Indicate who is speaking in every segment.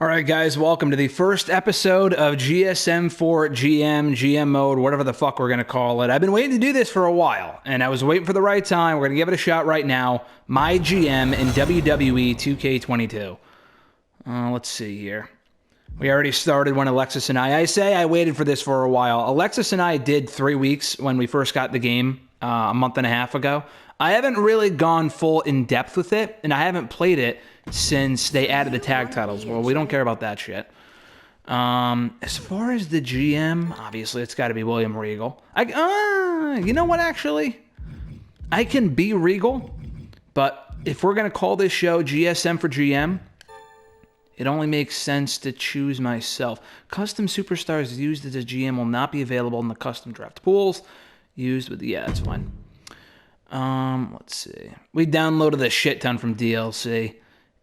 Speaker 1: All right, guys, welcome to the first episode of GSM for GM mode, whatever the fuck we're going to call it. I've been waiting to do this for a while, and I was waiting for the right time. We're going to give it a shot right now. My GM in WWE 2K22. Let's see here. We already started when Alexis and I say I waited for this for a while. Alexis and I did 3 weeks when we first got the game a month and a half ago. I haven't really gone full in depth with it, and I haven't played it since they added the tag titles. Well, we don't care about that shit. As far as the GM, obviously it's got to be William Regal. You know what, actually? I can be Regal, but if we're going to call this show GSM for GM, it only makes sense to choose myself. Custom superstars used as a GM will not be available in the custom draft pools. Used with, yeah, that's fine. Let's see. We downloaded a shit ton from DLC.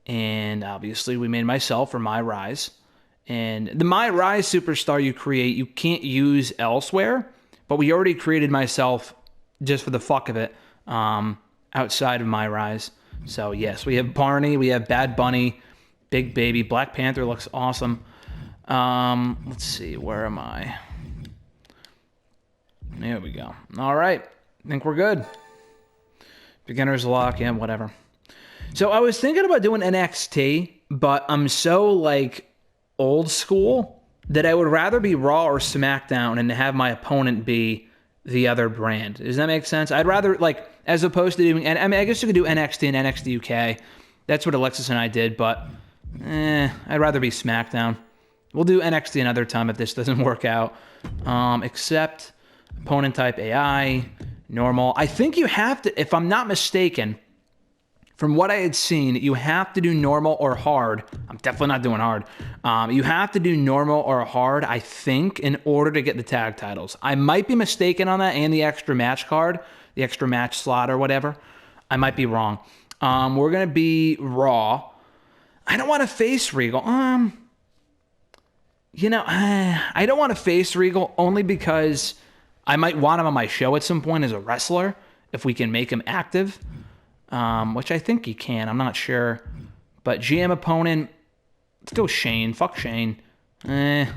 Speaker 1: And obviously, we made myself or My Rise. And the My Rise superstar you create, you can't use elsewhere. But we already created myself just for the fuck of it outside of My Rise. So, yes, we have Barney, we have Bad Bunny, Big Baby. Black Panther looks awesome. Let's see, where am I? There we go. All right, I think we're good. Beginner's luck, yeah, whatever. So I was thinking about doing NXT, but I'm so, like, old school that I would rather be Raw or SmackDown and have my opponent be the other brand. Does that make sense? I'd rather, like, as opposed to doing, and I mean, I guess you could do NXT and NXT UK. That's what Alexis and I did, but I'd rather be SmackDown. We'll do NXT another time if this doesn't work out. Except opponent type AI, normal. I think you have to, if I'm not mistaken, from what I had seen, you have to do normal or hard. I'm definitely not doing hard. You have to do normal or hard, I think, in order to get the tag titles. I might be mistaken on that and the extra match card, the extra match slot or whatever. I might be wrong. We're going to be Raw. I don't want to face Regal. I don't want to face Regal only because I might want him on my show at some point as a wrestler if we can make him active. Which I think he can. I'm not sure. But GM opponent, let's go Shane. Fuck Shane. We'll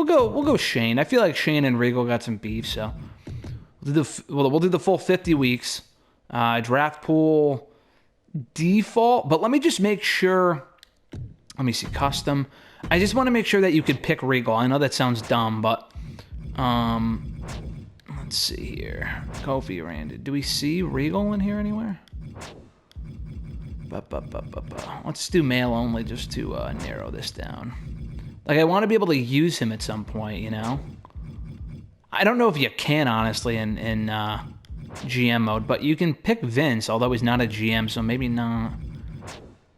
Speaker 1: go Shane. I feel like Shane and Regal got some beef, so we'll do the full 50 weeks. Draft pool default, but let me just make sure. Let me see, custom. I just want to make sure that you could pick Regal. I know that sounds dumb, but let's see here. Kofi, Randy. Do we see Regal in here anywhere? Let's do male only just to narrow this down. Like, I want to be able to use him at some point, you know? I don't know if you can, honestly, in GM mode, but you can pick Vince, although he's not a GM, so maybe not.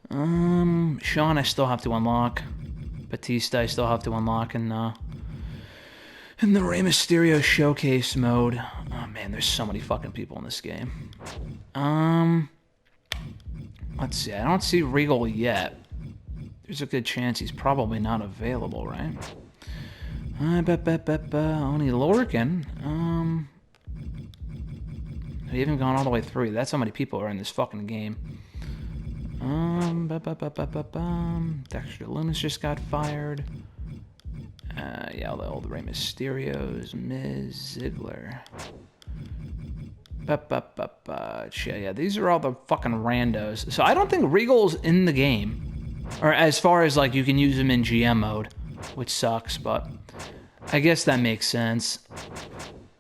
Speaker 1: Shawn, I still have to unlock. Batista, I still have to unlock, and in the Rey Mysterio showcase mode. Oh man, there's so many fucking people in this game. Let's see. I don't see Regal yet. There's a good chance he's probably not available, right? Only Lorcan. We haven't gone all the way through. That's how many people are in this fucking game. Dexter Lumis just got fired. Yeah, all the Rey Mysterios, Miz, Ziggler. Yeah, these are all the fucking randos. So I don't think Regal's in the game. Or as far as, like, you can use him in GM mode, which sucks, but I guess that makes sense.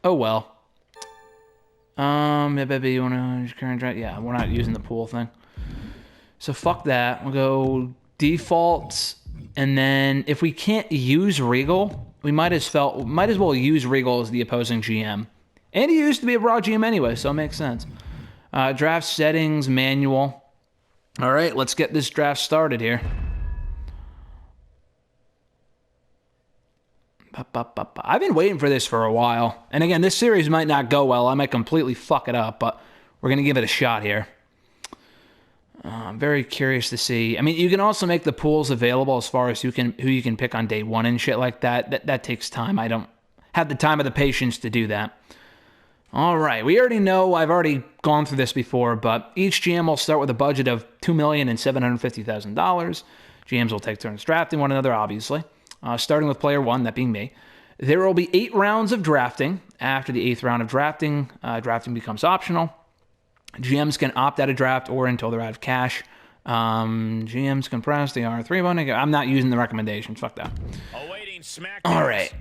Speaker 1: Oh, well. Maybe you want to current draft? Yeah, we're not using the pool thing. So fuck that. We'll go default. And then if we can't use Regal, we might as well use Regal as the opposing GM. And he used to be a Raw GM anyway, so it makes sense. Draft settings, manual. All right, let's get this draft started here. I've been waiting for this for a while. And again, this series might not go well. I might completely fuck it up, but we're going to give it a shot here. I'm very curious to see. I mean, you can also make the pools available as far as who you can pick on day one and shit like that. That takes time. I don't have the time or the patience to do that. All right, we already know, I've already gone through this before, but each GM will start with a budget of $2,750,000. GMs will take turns drafting one another, obviously. Starting with player 1, that being me. There will be 8 rounds of drafting. After the 8th round of drafting, drafting becomes optional. GMs can opt out of draft or until they're out of cash. GMs can press the R3 button. I'm not using the recommendations. Fuck that. All right.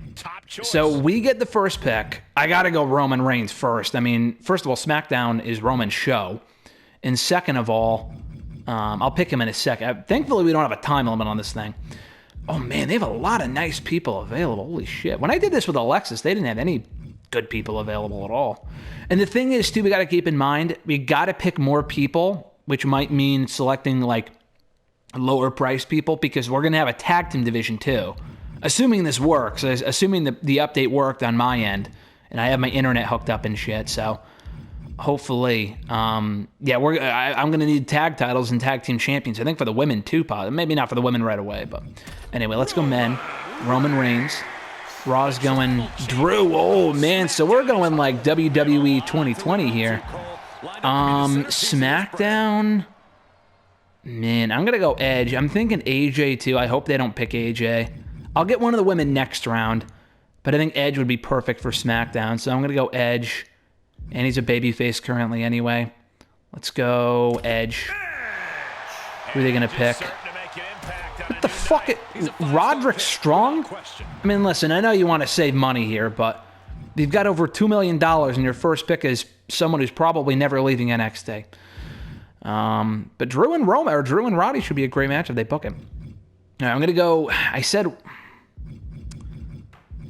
Speaker 1: So we get the first pick. I got to go Roman Reigns first. I mean, first of all, SmackDown is Roman's show. And second of all, I'll pick him in a second. Thankfully, we don't have a time limit on this thing. Oh, man, they have a lot of nice people available. Holy shit. When I did this with Alexis, they didn't have any good people available at all. And the thing is, too, we got to keep in mind, we got to pick more people, which might mean selecting, like, lower price people, because we're going to have a tag team division, too. Assuming this works, assuming the update worked on my end, and I have my internet hooked up and shit, so hopefully, yeah, I'm going to need tag titles and tag team champions. I think for the women, too, maybe not for the women right away, but anyway, let's go men. Roman Reigns. Raw's going Drew. Oh, man, so we're going like WWE 2020 here. SmackDown. Man, I'm going to go Edge. I'm thinking AJ, too. I hope they don't pick AJ. I'll get one of the women next round, but I think Edge would be perfect for SmackDown, so I'm going to go Edge. And he's a babyface currently anyway. Let's go Edge. Who are they going to pick? What the fuck? Roderick Strong? I mean, listen, I know you want to save money here, but you've got over $2 million, and your first pick is someone who's probably never leaving NXT. But Drew and Roddy should be a great match if they book him. All right, I'm going to go... I said...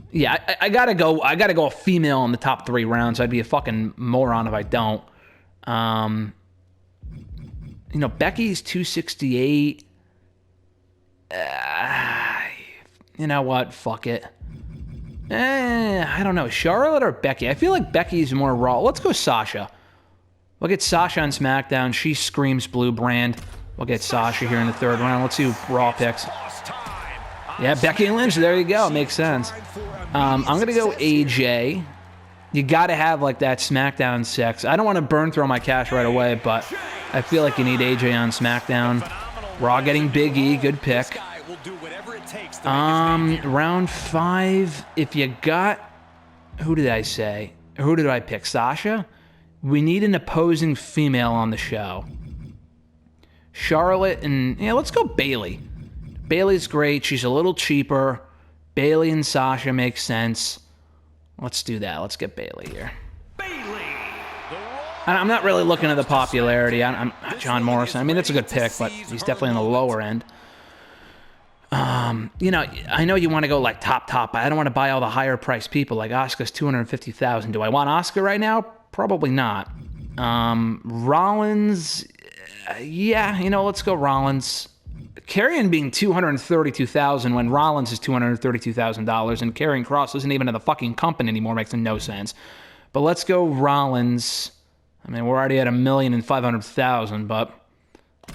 Speaker 1: Yeah, I gotta go a female in the top 3 rounds. I'd be a fucking moron if I don't. You know, Becky's 268. You know what? Fuck it. I don't know. Charlotte or Becky? I feel like Becky's more raw. Let's go Sasha. We'll get Sasha on SmackDown. She screams blue brand. We'll get Sasha here in the 3rd round. Let's see who Raw picks. Yeah, Becky Lynch. There you go. Makes sense. I'm going to go AJ. You got to have, like, that SmackDown 6. I don't want to burn through my cash right away, but I feel like you need AJ on SmackDown. Raw getting Big E. Good pick. Round 5. If you got... Who did I say? Who did I pick? Sasha? We need an opposing female on the show. Charlotte and... Yeah, let's go Bayley. Bayley's great. She's a little cheaper. Bayley and Sasha makes sense. Let's do that. Let's get Bayley here. I'm not really looking at the popularity. I'm John Morrison. I mean, that's a good pick, but he's definitely on the lower end. You know, I know you want to go like top, but I don't want to buy all the higher priced people. Like Asuka's $250,000. Do I want Asuka right now? Probably not. Rollins, yeah, you know, let's go Rollins. Karrion being $232,000 when Rollins is $232,000 and Karrion Kross isn't even in the fucking company anymore makes no sense. But let's go Rollins. I mean, we're already at $1,500,000, but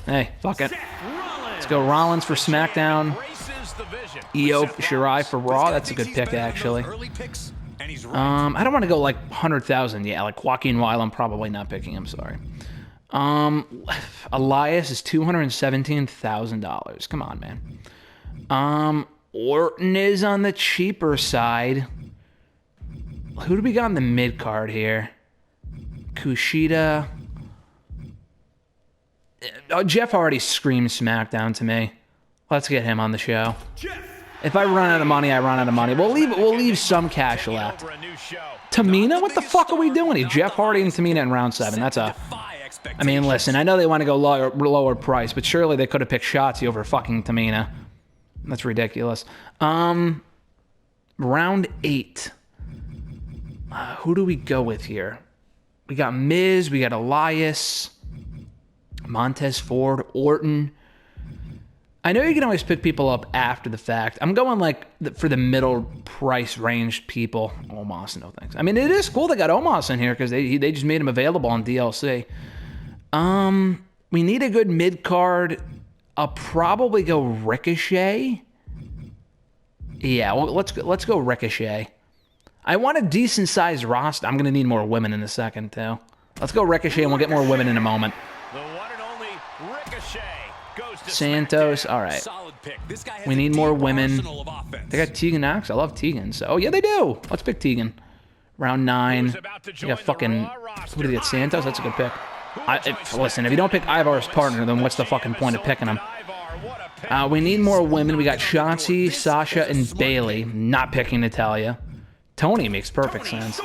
Speaker 1: hey, fuck it. Let's go Rollins for SmackDown. Io Shirai for Raw. That's a good pick, actually. I don't want to go like 100,000. Yeah, like Joaquin Wilde. I'm probably not picking him. Sorry. Elias is $217,000. Come on, man. Orton is on the cheaper side. Who do we got in the mid card here? Kushida. Oh, Jeff already screamed SmackDown to me. Let's get him on the show. If I run out of money, I run out of money. We'll leave some cash left. Tamina? What the fuck are we doing here? Jeff Hardy and Tamina in round 7. That's a... I mean, listen, I know they want to go lower price, but surely they could have picked Shotzi over fucking Tamina. That's ridiculous. Round 8. Who do we go with here? We got Miz, we got Elias, Montez Ford, Orton. I know you can always pick people up after the fact. I'm going like for the middle price range people. Omos, no thanks. I mean, it is cool they got Omos in here because they just made him available on DLC. We need a good mid card. I'll probably go Ricochet. Yeah, well, let's go Ricochet. I want a decent sized roster. I'm gonna need more women in a second too. Let's go Ricochet, and we'll get more women in a moment.
Speaker 2: The one and only Ricochet goes
Speaker 1: Santos. All right. We need more women. They got Tegan Knox. I love Tegan. So, oh, yeah, they do. Let's pick Tegan. Round 9. You got fucking... Who did they get? Santos? That's a good pick. Listen, if you don't pick Ivar's partner, then what's the fucking point of picking him? We need more women. We got Shotzi, Sasha, and Bailey. Not picking Natalia. Tony makes perfect sense.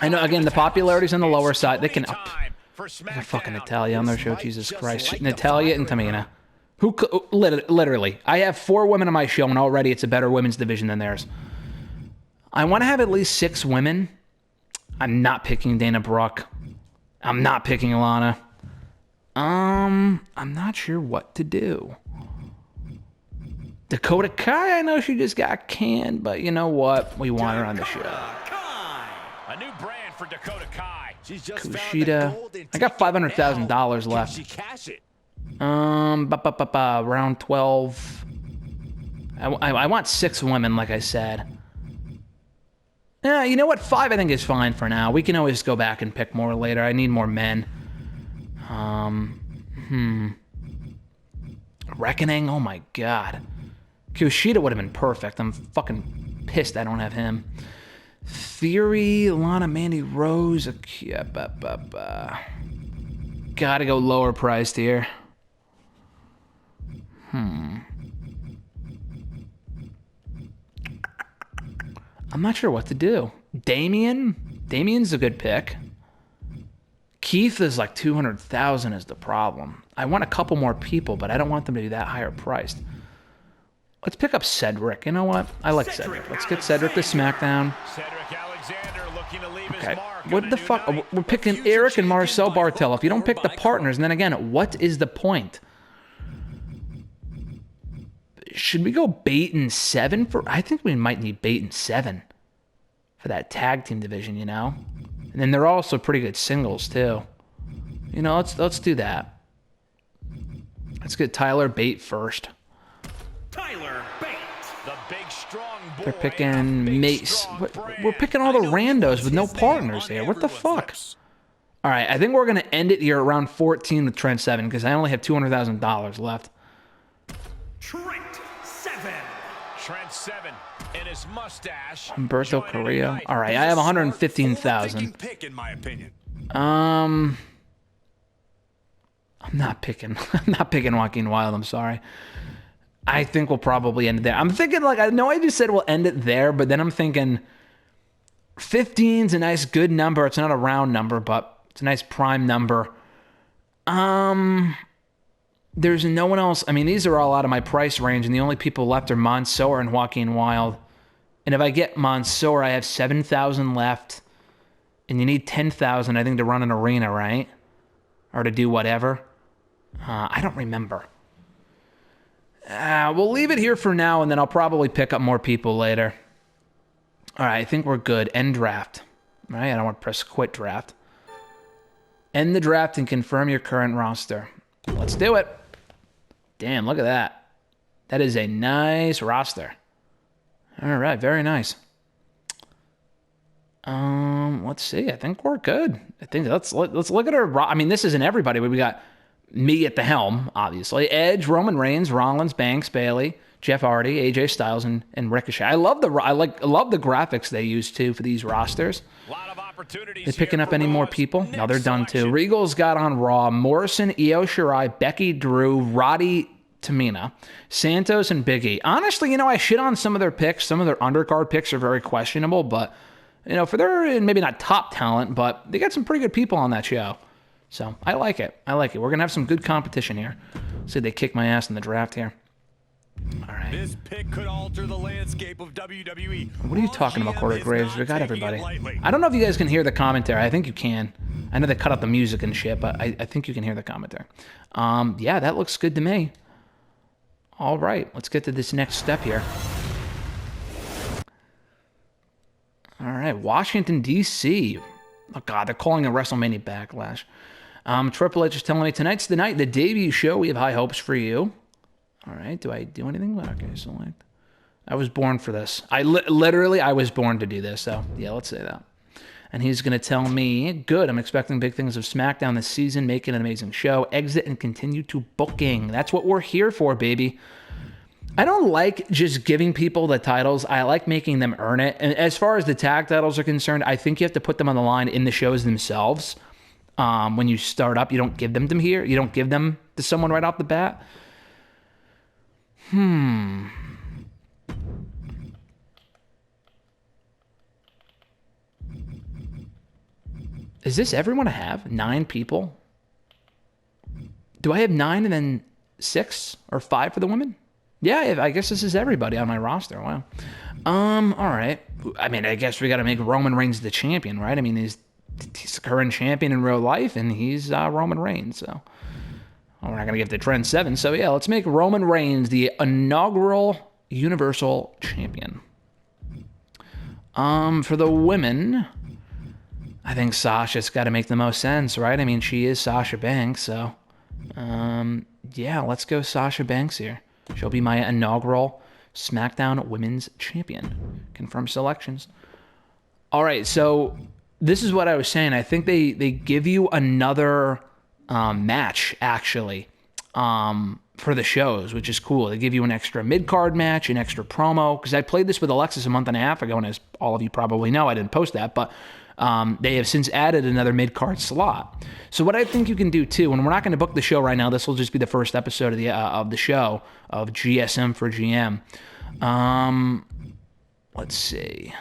Speaker 1: I know, again, the popularity's on the lower side. They can up. Fucking Natalia on their show, Jesus Christ. Natalia and Tamina. Who, literally, I have 4 women on my show, and already it's a better women's division than theirs. I want to have at least 6 women. I'm not picking Dana Brooke. I'm not picking Alana. I'm not sure what to do. Dakota Kai, I know she just got canned, but you know what? We want her on the show.
Speaker 2: A new brand for Dakota Kai.
Speaker 1: Kushida. I got $500,000 left. Round 12. I want 6 women, like I said. Yeah, you know what? 5 I think is fine for now. We can always go back and pick more later. I need more men. Reckoning? Oh my god. Kushida would have been perfect. I'm fucking pissed I don't have him. Theory, Lana, Mandy Rose. Gotta go lower priced here. I'm not sure what to do. Damien's a good pick. Keith is like 200,000 is the problem. I want a couple more people, but I don't want them to be that higher priced. Let's pick up Cedric. You know what? I like Cedric. Let's get Cedric to SmackDown. Okay. What the fuck? We're picking Eric and Marcel Bartel. If you don't pick the partners, and then again, what is the point? Should we go bait and 7 for? I think we might need bait and 7 for that tag team division, you know. And then they're also pretty good singles too. You know, let's do that. Let's get Tyler Bate first.
Speaker 2: Tyler Bate, the big strong boy.
Speaker 1: They're picking Mace. We're picking all the randos with no partners here. What the fuck? All right, I think we're gonna end it here around 14 with Trent 7 because I only have $200,000 left.
Speaker 2: Trent 7 and his mustache.
Speaker 1: Humberto Carrillo. All right, I have 115,000. I'm not picking. I'm not picking Joaquin Wilde. I'm sorry. I think we'll probably end it there. I'm thinking like I know I just said we'll end it there, but then I'm thinking 15's a nice good number. It's not a round number, but it's a nice prime number. There's no one else. I mean, these are all out of my price range, and the only people left are Mansoor and Joaquin Wilde. And if I get Mansoor, I have 7,000 left, and you need 10,000, I think, to run an arena, right? Or to do whatever. I don't remember. We'll leave it here for now, and then I'll probably pick up more people later. All right, I think we're good. End draft. All right, I don't want to press quit draft. End the draft and confirm your current roster. Let's do it. Damn, look at that. That is a nice roster. All right, very nice. Let's see. I think we're good. I think let's look at our. I mean, this isn't everybody, but we got me at the helm, obviously. Edge, Roman Reigns, Rollins, Banks, Bayley, Jeff Hardy, AJ Styles, and Ricochet. I love the graphics they use too for these rosters. They picking up any more people? No, they're done too. Regal's got on Raw Morrison, Io Shirai, Becky, Drew, Roddy, Tamina, Santos, and Big E. Honestly, you know, I shit on some of their picks. Some of their undercard picks are very questionable, but you know, for their maybe not top talent, but they got some pretty good people on that show. So I like it. I like it. We're gonna have some good competition here. See, they kick my ass in the draft here. All right.
Speaker 2: This pick could alter the landscape of WWE.
Speaker 1: What are you talking about, Corey Graves? We got everybody. I don't know if you guys can hear the commentary. I think you can. I know they cut out the music and shit, but I think you can hear the commentary. Yeah, that looks good to me. All right, let's get to this next step here. All right, Washington, D.C. Oh, God, they're calling a WrestleMania Backlash. Triple H is telling me tonight's the night, the debut show. We have high hopes for you. All right, do I do anything? Okay, select. I was born for this. I was born to do this, so yeah, let's say that. And he's going to tell me, good, I'm expecting big things of SmackDown this season, make it an amazing show, exit and continue to booking. That's what we're here for, baby. I don't like just giving people the titles. I like making them earn it. And as far as the tag titles are concerned, I think you have to put them on the line in the shows themselves. When you start up, you don't give them here. You don't give them to someone right off the bat. Is this everyone I have? 9 people? Do I have 9 and then 6 or 5 for the women? Yeah, I guess this is everybody on my roster. Wow. All right. I mean, I guess we got to make Roman Reigns the champion, right? I mean, he's the current champion in real life, and he's Roman Reigns. So we're not going to give the trend 7. So yeah, let's make Roman Reigns the inaugural Universal Champion. For the women, I think Sasha's got to make the most sense, right? I mean, she is Sasha Banks, so yeah, let's go Sasha Banks here. She'll be my inaugural SmackDown Women's Champion. Confirmed selections. All right, so this is what I was saying. I think they give you another match, actually, for the shows, which is cool. They give you an extra mid-card match, an extra promo, because I played this with Alexis a month and a half ago, and as all of you probably know, I didn't post that, but they have since added another mid-card slot. So what I think you can do too, and we're not going to book the show right now, this will just be the first episode of the show of GSM for GM. Let's see.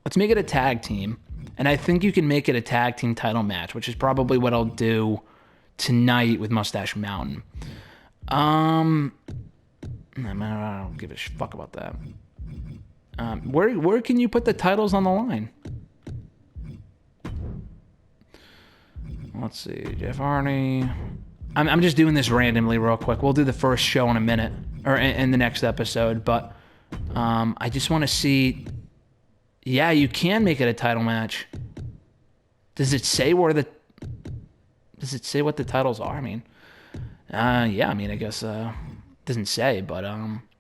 Speaker 1: Let's make it a tag team, and I think you can make it a tag team title match, which is probably what I'll do tonight with Mustache Mountain. I don't give a fuck about that. Where can you put the titles on the line? Let's see, Jeff Hardy. I'm just doing this randomly real quick. We'll do the first show in a minute, or in the next episode, but I just want to see. Yeah, you can make it a title match. Does it say what the titles are? I mean, yeah, I mean, I guess it doesn't say, but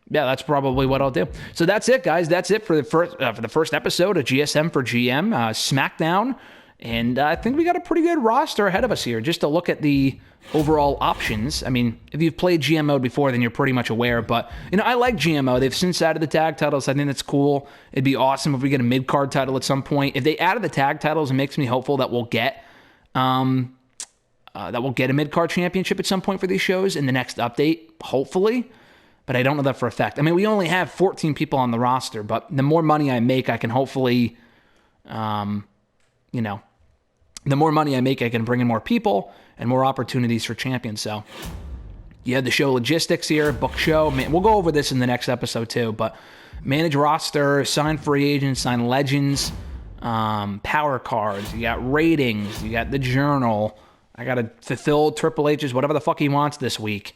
Speaker 1: yeah, that's probably what I'll do. So that's it, guys. That's it for the first episode of GSM for GM SmackDown. And I think we got a pretty good roster ahead of us here. Just to look at the overall options. I mean, if you've played GM mode before, then you're pretty much aware. But, you know, I like GMO. They've since added the tag titles. I think that's cool. It'd be awesome if we get a mid-card title at some point. If they added the tag titles, it makes me hopeful that we'll get a mid-card championship at some point for these shows in the next update, hopefully. But I don't know that for a fact. I mean, we only have 14 people on the roster, but the more money I make, I can hopefully, the more money I make, I can bring in more people and more opportunities for champions. So, yeah, the show logistics here, book show. Man, we'll go over this in the next episode too, but manage roster, sign free agents, sign legends, power cards. You got ratings. You got the journal. I got to fulfill Triple H's whatever the fuck he wants this week.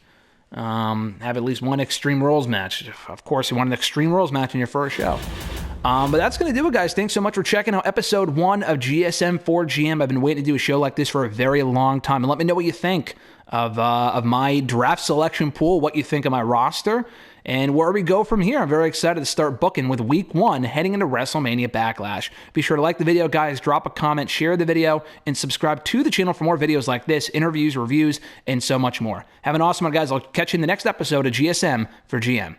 Speaker 1: Have at least one Extreme Rules match. Of course, you want an Extreme Rules match in your first show. But that's going to do it, guys. Thanks so much for checking out episode 1 of GSM for GM. I've been waiting to do a show like this for a very long time. And let me know what you think of my draft selection pool, what you think of my roster, and where we go from here. I'm very excited to start booking with week 1 heading into WrestleMania Backlash. Be sure to like the video, guys, drop a comment, share the video, and subscribe to the channel for more videos like this, interviews, reviews, and so much more. Have an awesome one, guys. I'll catch you in the next episode of GSM for GM.